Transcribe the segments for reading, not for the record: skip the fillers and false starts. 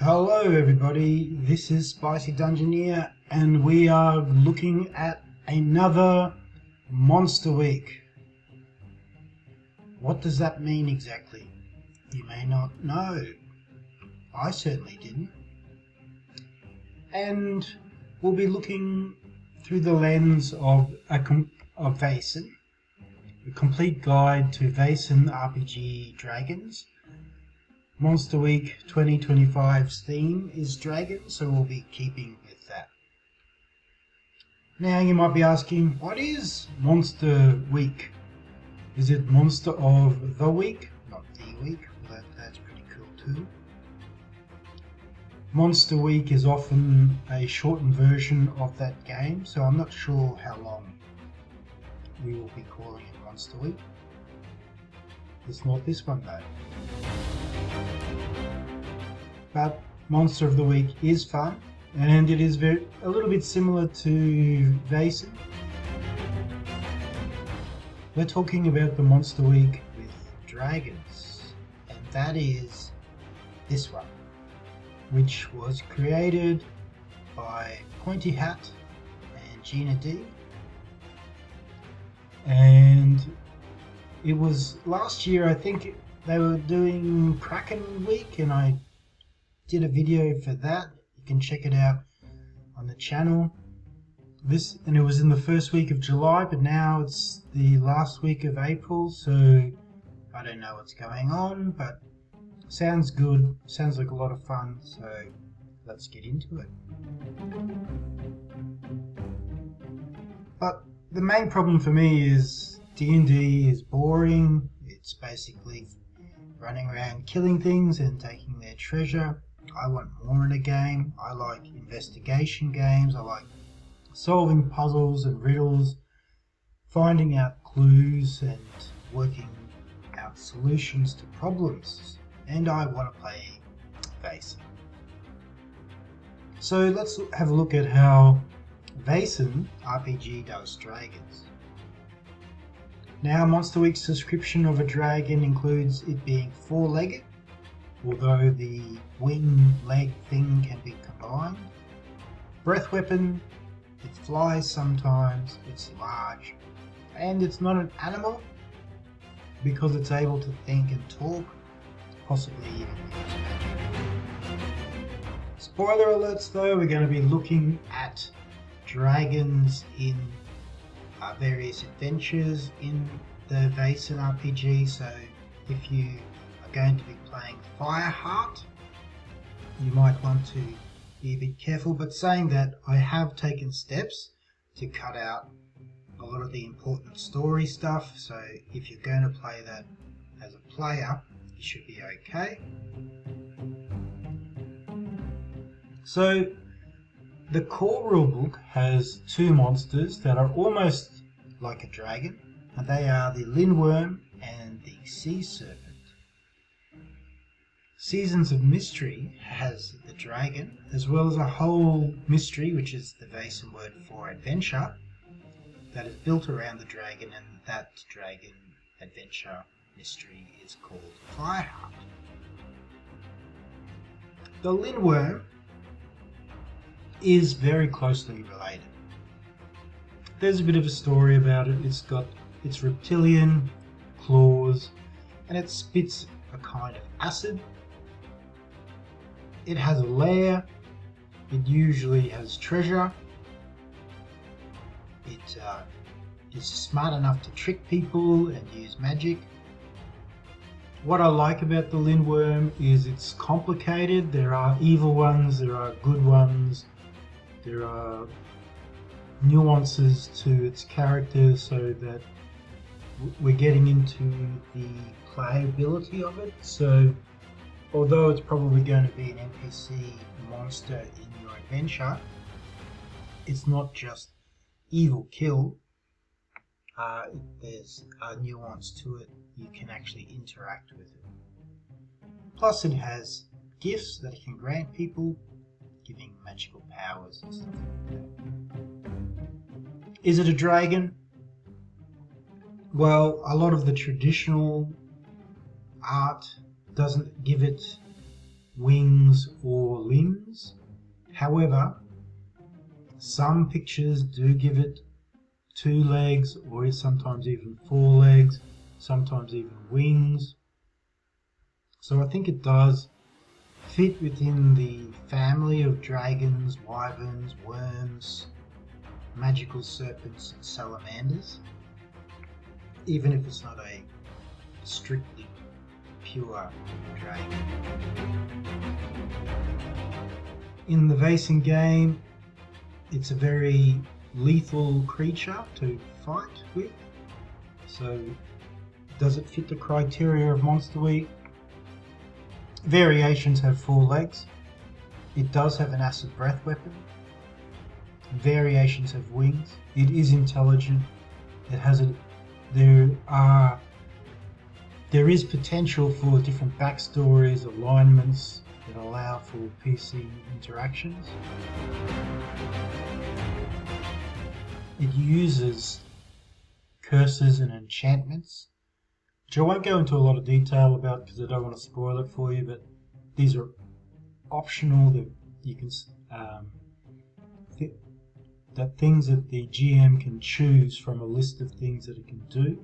Hello everybody, this is Spicy Dungeoneer and we are looking at another Monster Week. What does that mean exactly? You may not know. I certainly didn't. And we'll be looking through the lens of Vaesen, a complete guide to Vaesen RPG dragons. Monster Week 2025's theme is dragons, so we'll be keeping with that. Now you might be asking, what is Monster Week? Is it Monster of the Week? Not the Week, well, that's pretty cool too. Monster Week is often a shortened version of that game, so I'm not sure how long we will be calling it Monster Week. It's not this one though. But Monster of the Week is fun, and it is a little bit similar to Vaesen. We're talking about the Monster Week with dragons, and that is this one, which was created by Pointy Hat and Gina D. And it was last year, I think they were doing Kraken Week, and I did a video for that. You can check it out on the channel. And it was in the first week of July, but now it's the last week of April, so I don't know what's going on, but sounds good, sounds like a lot of fun, so let's get into it. But the main problem for me is D&D is boring. It's basically running around killing things and taking their treasure. I want more in a game. I like investigation games. I like solving puzzles and riddles, finding out clues and working out solutions to problems. And I want to play Vaesen. So let's have a look at how Vaesen RPG does dragons. Now, Monster Week's description of a dragon includes it being four-legged, although the wing-leg thing can be combined. Breath weapon, it flies sometimes, it's large, and it's not an animal because it's able to think and talk, possibly even use magic. Spoiler alerts though, we're going to be looking at dragons in various adventures in the Vaesen RPG, so if you are going to be playing Fireheart, you might want to be a bit careful, but saying that, I have taken steps to cut out a lot of the important story stuff, so if you're going to play that as a player, you should be okay. So the core rulebook has two monsters that are almost like a dragon, and they are the Lindworm and the Sea Serpent. Seasons of Mystery has the dragon, as well as a whole mystery, which is the Vaesen word for adventure, that is built around the dragon, and that dragon adventure mystery is called Fireheart. The Lindworm is very closely related. There's a bit of a story about it. It's reptilian, claws, and it spits a kind of acid. It has a lair. It usually has treasure. It is smart enough to trick people and use magic. What I like about the Lindworm is it's complicated. There are evil ones, there are good ones, there are nuances to its character, so that we're getting into the playability of it. So although it's probably going to be an NPC monster in your adventure, it's not just evil kill. There's a nuance to it. You can actually interact with it. Plus it has gifts that it can grant people, giving magical powers and stuff like that. Is it a dragon? Well, a lot of the traditional art doesn't give it wings or However, some pictures do give it 2 legs, or sometimes even 4 legs, sometimes even wings. So I think it does fit within the family of dragons, wyverns, worms, magical serpents and salamanders, even if it's not a strictly pure dragon. In the Vaesen game, it's a very lethal creature to fight with. So does it fit the criteria of Monster Week? Variations have 4 legs. It does have an acid breath weapon. Variations have wings. It is intelligent. It has a there is potential for different backstories, alignments that allow for PC interactions. It uses curses and enchantments, which I won't go into a lot of detail about because I don't want to spoil it for you, but these are optional, that you can that things that the GM can choose from a list of things that it can do.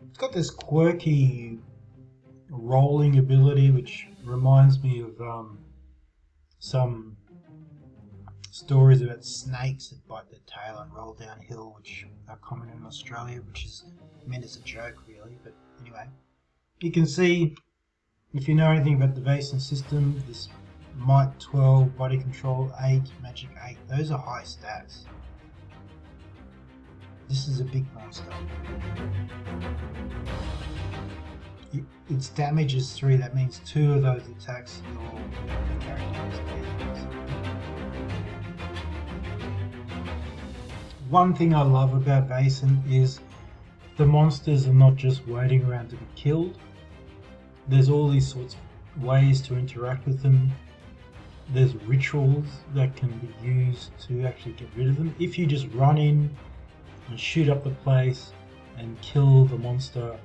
It's got this quirky rolling ability which reminds me of some stories about snakes that bite their tail and roll downhill, which are common in Australia, which is meant as a joke really, but anyway. You can see, if you know anything about the Vaesen system, this Might 12, Body Control 8, Magic 8, those are high stats. This is a big monster. Its damage is 3, that means 2 of those attacks your character's damage. One thing I love about Vaesen is the monsters are not just waiting around to be killed. There's all these sorts of ways to interact with them. There's rituals that can be used to actually get rid of them. If you just run in and shoot up the place and kill the monster,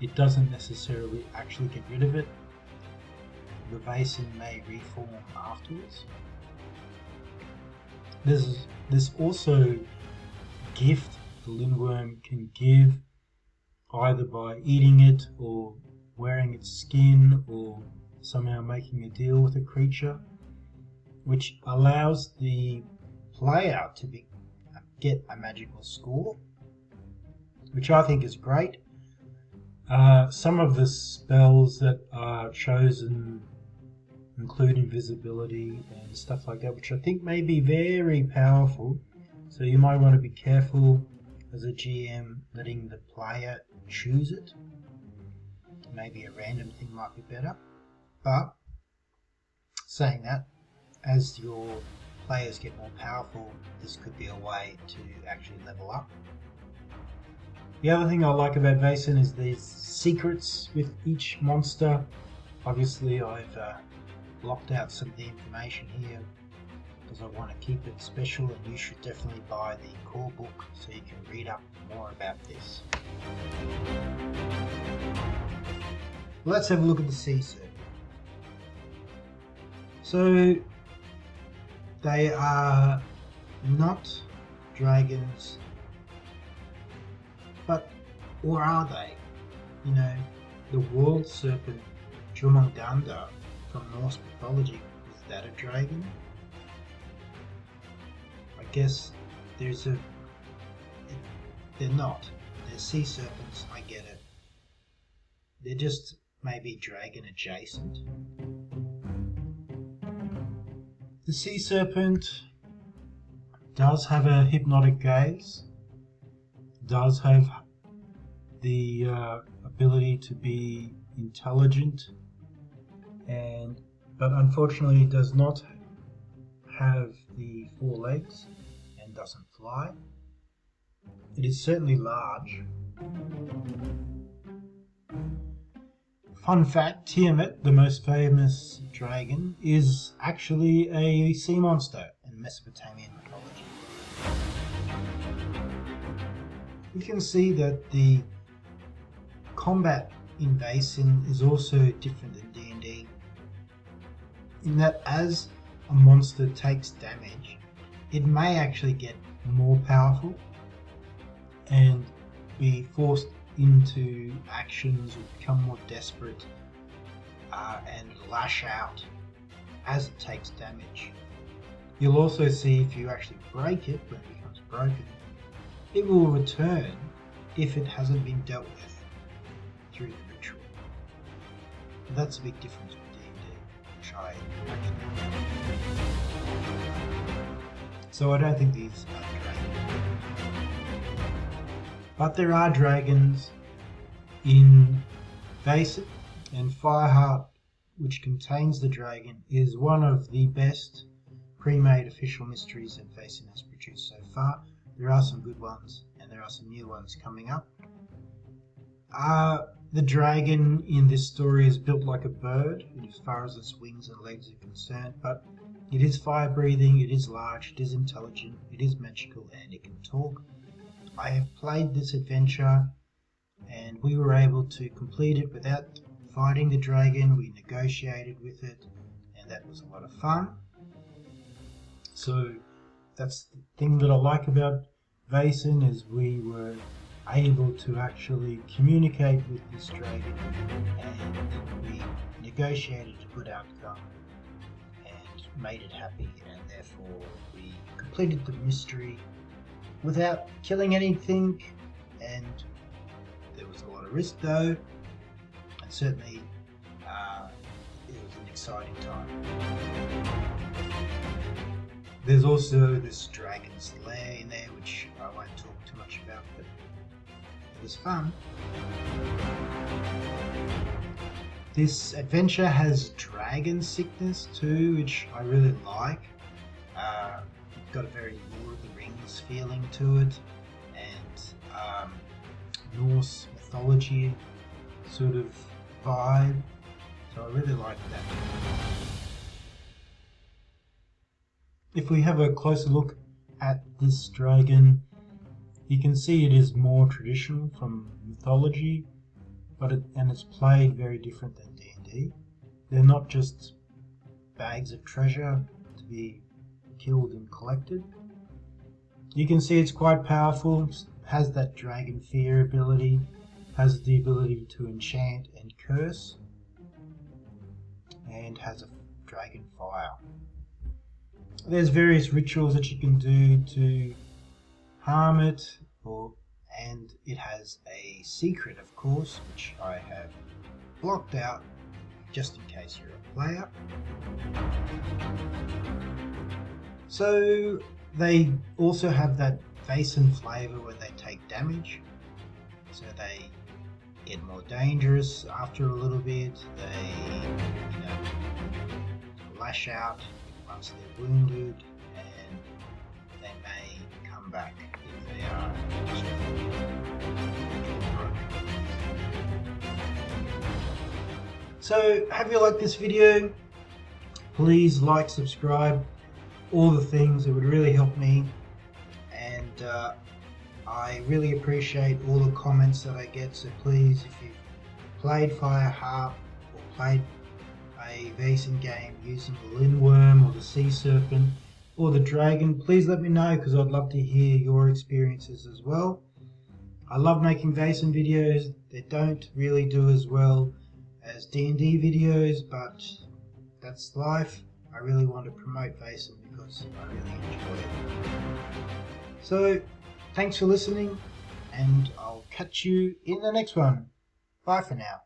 it doesn't necessarily actually get rid of it. The Vaesen may reform afterwards. There's also gift the Lindworm can give, either by eating it or wearing its skin or somehow making a deal with a creature, which allows the player to get a magical score, which I think is great. Some of the spells that are chosen include invisibility and stuff like that, which I think may be very powerful, so you might want to be careful as a GM letting the player choose it. Maybe a random thing might be better, but saying that, as your players get more powerful, this could be a way to actually level up. The other thing I like about Vaesen is these secrets with each monster. Obviously I've blocked out some of the information here because I want to keep it special, and you should definitely buy the core book so you can read up more about this. Let's have a look at the sea serpent. So they are not dragons, or are they? You know, the world serpent Jumanganda from Norse mythology, is that a dragon? I guess they're not. They're sea serpents, I get it. They're just maybe dragon adjacent. The sea serpent does have a hypnotic gaze, does have the ability to be intelligent, but unfortunately does not have the 4 legs and doesn't fly. It is certainly large. Fun fact, Tiamat, the most famous dragon, is actually a sea monster in Mesopotamian mythology. You can see that the combat in Vaesen is also different than D&D. in that as a monster takes damage, it may actually get more powerful and be forced into actions or become more desperate and lash out as it takes damage. You'll also see if you actually break it, when it becomes broken, it will return if it hasn't been dealt with through the ritual. And that's a big difference with D&D, which I actually so I don't think these are dragons. But there are dragons in Vaesen, and Fireheart, which contains the dragon, is one of the best pre-made official mysteries that Vaesen has produced so far. There are some good ones, and there are some new ones coming up. The dragon in this story is built like a bird, as far as its wings and legs are concerned, but it is fire-breathing, it is large, it is intelligent, it is magical, and it can talk. I have played this adventure, and we were able to complete it without fighting the dragon. We negotiated with it, and that was a lot of fun. So that's the thing that I like about Vaesen, is we were able to actually communicate with this dragon, and we negotiated a good outcome and made it happy, and therefore we completed the mystery without killing anything, and there was a lot of risk though, and certainly it was an exciting time. There's also this dragon's lair in there, which I won't talk too much about, but it was fun. This adventure has dragon sickness too, which I really like. It's got a very Lord of the Rings feeling to it, and Norse mythology sort of vibe, so I really like that. If we have a closer look at this dragon, you can see it is more traditional from mythology, but it's played very different than D&D. They're not just bags of treasure to be killed and collected. You can see it's quite powerful, has that dragon fear ability, has the ability to enchant and curse, and has a dragon fire. There's various rituals that you can do to harm it, and it has a secret, of course, which I have blocked out just in case you're a player. So they also have that Vaesen flavour when they take damage, so they get more dangerous after a little bit. They, lash out once they're wounded, and they may come back if they are broken. So, have you liked this video? Please like, subscribe, all the things. It would really help me, and I really appreciate all the comments that I get. So please, if you've played Fireheart or played a Vaesen game using the Lindworm or the sea serpent or the dragon, please let me know, because I'd love to hear your experiences as well. I love making Vaesen videos. They don't really do as well as D&D videos, but that's life. I really want to promote Vaesen because I really enjoy it. So, thanks for listening, and I'll catch you in the next one. Bye for now.